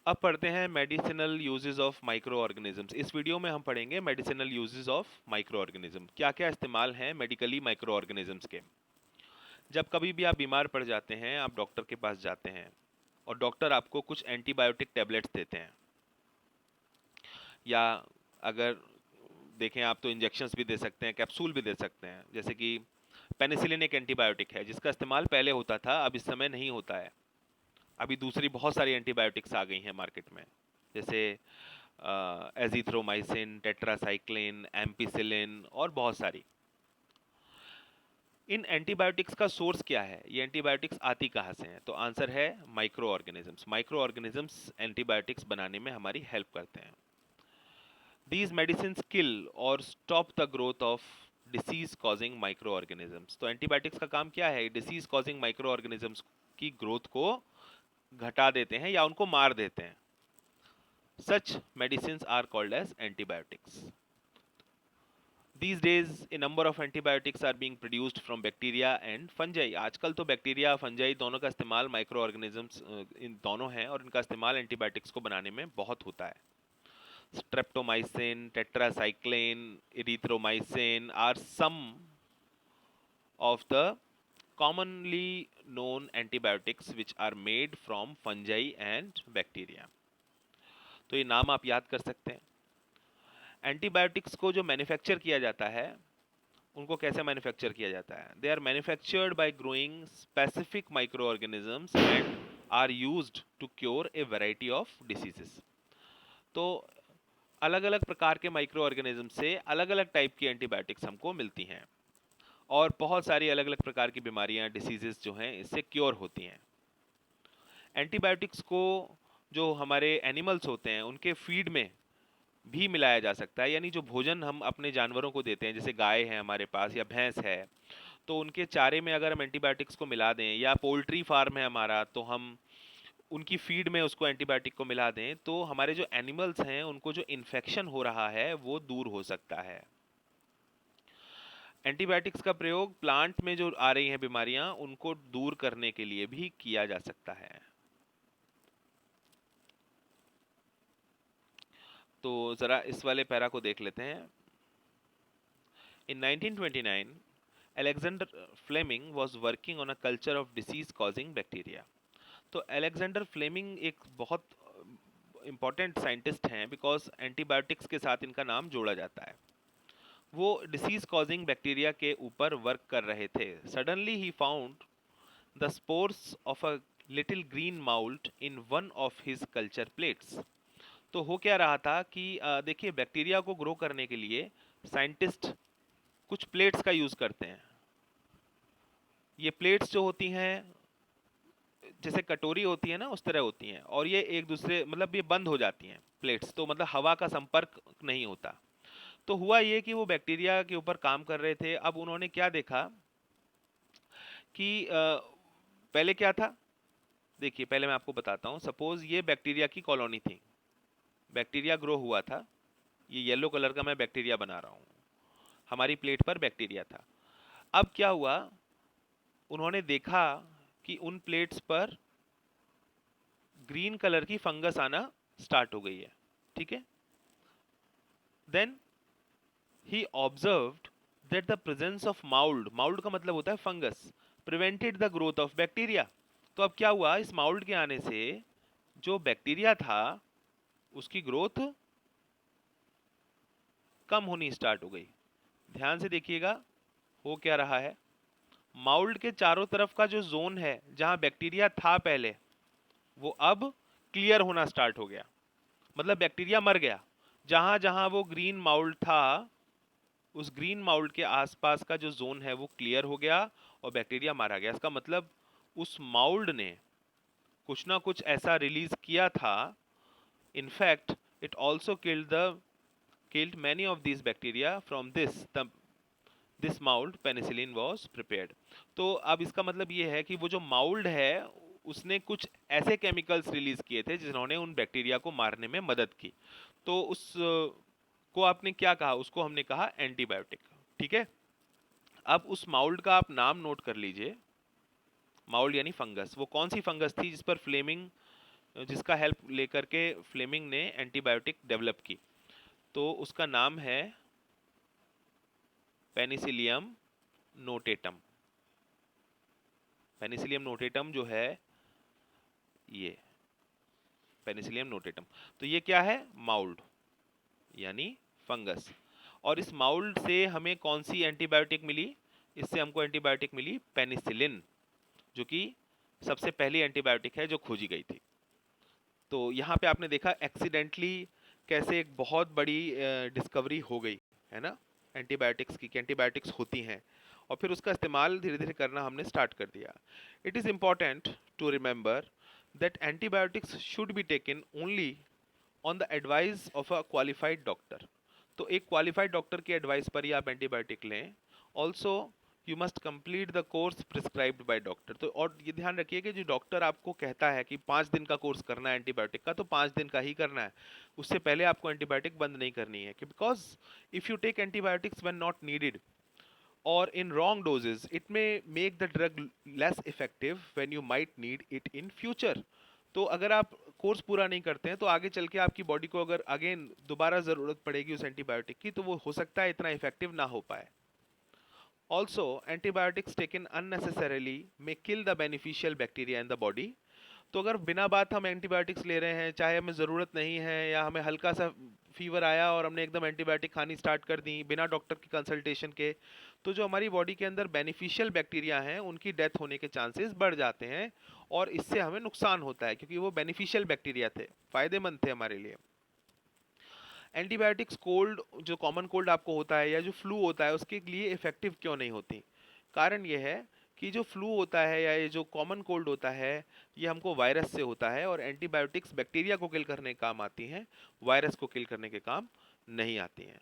अब पढ़ते हैं medicinal uses of micro organisms. इस वीडियो में हम पढ़ेंगे medicinal uses of micro organism, क्या क्या इस्तेमाल हैं मेडिकली माइक्रो ऑर्गेनिजम्स के। जब कभी भी आप बीमार पड़ जाते हैं, आप डॉक्टर के पास जाते हैं और डॉक्टर आपको कुछ एंटीबायोटिक टेबलेट्स देते हैं, या अगर देखें आप तो इंजेक्शंस भी दे सकते हैं, कैप्सूल भी दे सकते हैं। जैसे कि पेनिसिलिन एक एंटीबायोटिक है जिसका इस्तेमाल पहले होता था, अब इस समय नहीं होता है। अभी दूसरी बहुत सारी एंटीबायोटिक्स आ गई हैं मार्केट में, जैसे एजिथ्रोमाइसिन, टेट्रासाइक्लिन, एम्पिसिलिन और बहुत सारी। इन एंटीबायोटिक्स का सोर्स क्या है, ये एंटीबायोटिक्स आती कहाँ से हैं? तो आंसर है micro organisms. Micro organisms antibiotics बनाने में हमारी हेल्प करते हैं। These medicines kill or stop the growth of disease causing microorganisms। तो एंटीबायोटिक्स का काम क्या है? डिसीज कॉजिंग माइक्रो ऑर्गेनिजम्स की ग्रोथ को घटा देते हैं या उनको मार देते हैं। Such medicines are called as antibiotics। These days a number of antibiotics are being produced from bacteria and fungi। आजकल तो बैक्टीरिया फंजाई दोनों का इस्तेमाल माइक्रो ऑर्गेनिजम्स इन दोनों हैं, और इनका इस्तेमाल एंटीबायोटिक्स को बनाने में बहुत होता है। Streptomycin, tetracycline, erythromycin are some of the commonly known antibiotics which are made from fungi and bacteria। तो ये नाम आप याद कर सकते हैं। एंटीबायोटिक्स को जो मैन्युफैक्चर किया जाता है, उनको कैसे मैन्युफैक्चर किया जाता है? They are manufactured by growing specific micro organisms and are used to cure a variety of diseases. तो अलग अलग प्रकार के माइक्रो ऑर्गेनिज्म से अलग अलग टाइप की एंटीबायोटिक्स हमको मिलती हैं, और बहुत सारी अलग अलग प्रकार की बीमारियां, डिसीजेस जो हैं इससे क्योर होती हैं। एंटीबायोटिक्स को जो हमारे एनिमल्स होते हैं उनके फीड में भी मिलाया जा सकता है, यानी जो भोजन हम अपने जानवरों को देते हैं, जैसे गाय है हमारे पास या भैंस है, तो उनके चारे में अगर हम एंटीबायोटिक्स को मिला दें, या पोल्ट्री फार्म है हमारा तो हम उनकी फीड में उसको एंटीबायोटिक को मिला दें, तो हमारे जो एनिमल्स हैं उनको जो इन्फेक्शन हो रहा है वो दूर हो सकता है। एंटीबायोटिक्स का प्रयोग प्लांट में जो आ रही हैं बीमारियां उनको दूर करने के लिए भी किया जा सकता है। तो जरा इस वाले पैरा को देख लेते हैं। इन 1929 Alexander Fleming was working on a culture of disease causing bacteria। तो अलेक्जेंडर फ्लेमिंग एक बहुत इंपॉर्टेंट साइंटिस्ट हैं, बिकॉज एंटीबायोटिक्स के साथ इनका नाम जोड़ा जाता है। वो डिसीज कॉजिंग बैक्टीरिया के ऊपर वर्क कर रहे थे। Suddenly he found the spores of a little green mould in one of his culture plates. तो हो क्या रहा था कि देखिए, बैक्टीरिया को ग्रो करने के लिए साइंटिस्ट कुछ प्लेट्स का यूज करते हैं। ये प्लेट्स जो होती हैं जैसे कटोरी होती है ना, उस तरह होती हैं, और ये एक दूसरे मतलब ये बंद हो जाती हैं प्लेट्स, तो मतलब हवा का संपर्क नहीं होता। तो हुआ ये कि वो बैक्टीरिया के ऊपर काम कर रहे थे। अब उन्होंने क्या देखा कि पहले क्या था, देखिए पहले मैं आपको बताता हूँ। सपोज ये बैक्टीरिया की कॉलोनी थी, बैक्टीरिया ग्रो हुआ था, ये येलो कलर का मैं बैक्टीरिया बना रहा हूँ, हमारी प्लेट पर बैक्टीरिया था। अब क्या हुआ, उन्होंने देखा कि उन प्लेट्स पर ग्रीन कलर की फंगस आना स्टार्ट हो गई है। ठीक है, then he observed that the presence of mould, mould का मतलब होता है fungus, prevented the growth of bacteria. तो अब क्या हुआ, इस माउल्ड के आने से जो बैक्टीरिया था उसकी ग्रोथ कम होनी स्टार्ट हो गई। ध्यान से देखिएगा हो क्या रहा है। माउल्ड के चारों तरफ का जो जोन है जहां बैक्टीरिया था पहले, वो अब क्लियर होना स्टार्ट हो गया, मतलब बैक्टीरिया मर गया। जहां जहां वो ग्रीन माउल्ड था, उस ग्रीन माउल्ड के आसपास का जो जोन है वो क्लियर हो गया और बैक्टीरिया मारा गया। इसका मतलब उस माउल्ड ने कुछ ना कुछ ऐसा रिलीज किया था। In fact it also killed many of these bacteria from this mold penicillin was prepared। तो अब इसका मतलब ये है कि वो जो माउल्ड है उसने कुछ ऐसे केमिकल्स रिलीज किए थे जिन्होंने उन बैक्टीरिया को मारने में मदद की। तो उस को आपने क्या कहा, उसको हमने कहा एंटीबायोटिक। ठीक है, अब उस माउल्ड का आप नाम नोट कर लीजिए। माउल्ड यानी फंगस। वो कौन सी फंगस थी जिस पर फ्लेमिंग जिसका हेल्प लेकर के फ्लेमिंग ने एंटीबायोटिक डेवलप की, तो उसका नाम है पेनिसिलियम नोटेटम। पेनिसिलियम नोटेटम जो है ये पेनिसिलियम नोटेटम, तो ये क्या है? माउल्ड यानी फंगस। और इस माउल्ड से हमें कौन सी एंटीबायोटिक मिली? इससे हमको एंटीबायोटिक मिली पेनिसिलिन, जो कि सबसे पहली एंटीबायोटिक है जो खोजी गई थी। तो यहाँ पे आपने देखा एक्सीडेंटली कैसे एक बहुत बड़ी डिस्कवरी हो गई है ना एंटीबायोटिक्स की, कि एंटीबायोटिक्स होती हैं, और फिर उसका इस्तेमाल धीरे धीरे करना हमने स्टार्ट कर दिया। It is important to remember that antibiotics should be taken only on the advice of a qualified doctor. तो एक क्वालिफाइड डॉक्टर की एडवाइस पर ही आप एंटीबायोटिक लें। Also you must complete the course prescribed by doctor. तो और ये ध्यान रखिए कि जो डॉक्टर आपको कहता है कि 5 दिन का कोर्स करना है एंटीबायोटिक का, तो 5 दिन का ही करना है, उससे पहले आपको एंटीबायोटिक बंद नहीं करनी है। Because if you take antibiotics when not needed or in wrong doses, it may make the drug less effective when you might need it in future. तो अगर आप कोर्स पूरा नहीं करते हैं तो आगे चल के आपकी बॉडी को अगर अगेन दोबारा ज़रूरत पड़ेगी उस एंटीबायोटिक की, तो वो हो सकता है इतना इफेक्टिव ना हो पाए। Also antibiotics taken unnecessarily may kill the beneficial bacteria in the body. तो अगर बिना बात हम एंटीबायोटिक्स ले रहे हैं, चाहे हमें ज़रूरत नहीं है, या हमें हल्का सा फीवर आया और हमने एकदम एंटीबायोटिक खानी स्टार्ट कर दी बिना डॉक्टर की कंसल्टेशन के, तो जो हमारी बॉडी के अंदर बेनिफिशियल बैक्टीरिया हैं उनकी डेथ होने के चांसेस बढ़ जाते हैं, और इससे हमें नुकसान होता है क्योंकि वो बेनिफिशियल बैक्टीरिया थे, फ़ायदेमंद थे हमारे लिए। एंटीबायोटिक्स कोल्ड, जो कॉमन कोल्ड आपको होता है या जो फ्लू होता है, उसके लिए इफेक्टिव क्यों नहीं होती? कारण ये है कि जो फ्लू होता है या ये जो कॉमन कोल्ड होता है, ये हमको वायरस से होता है, और एंटीबायोटिक्स बैक्टीरिया को किल करने के काम आती हैं, वायरस को किल करने के काम नहीं आती हैं।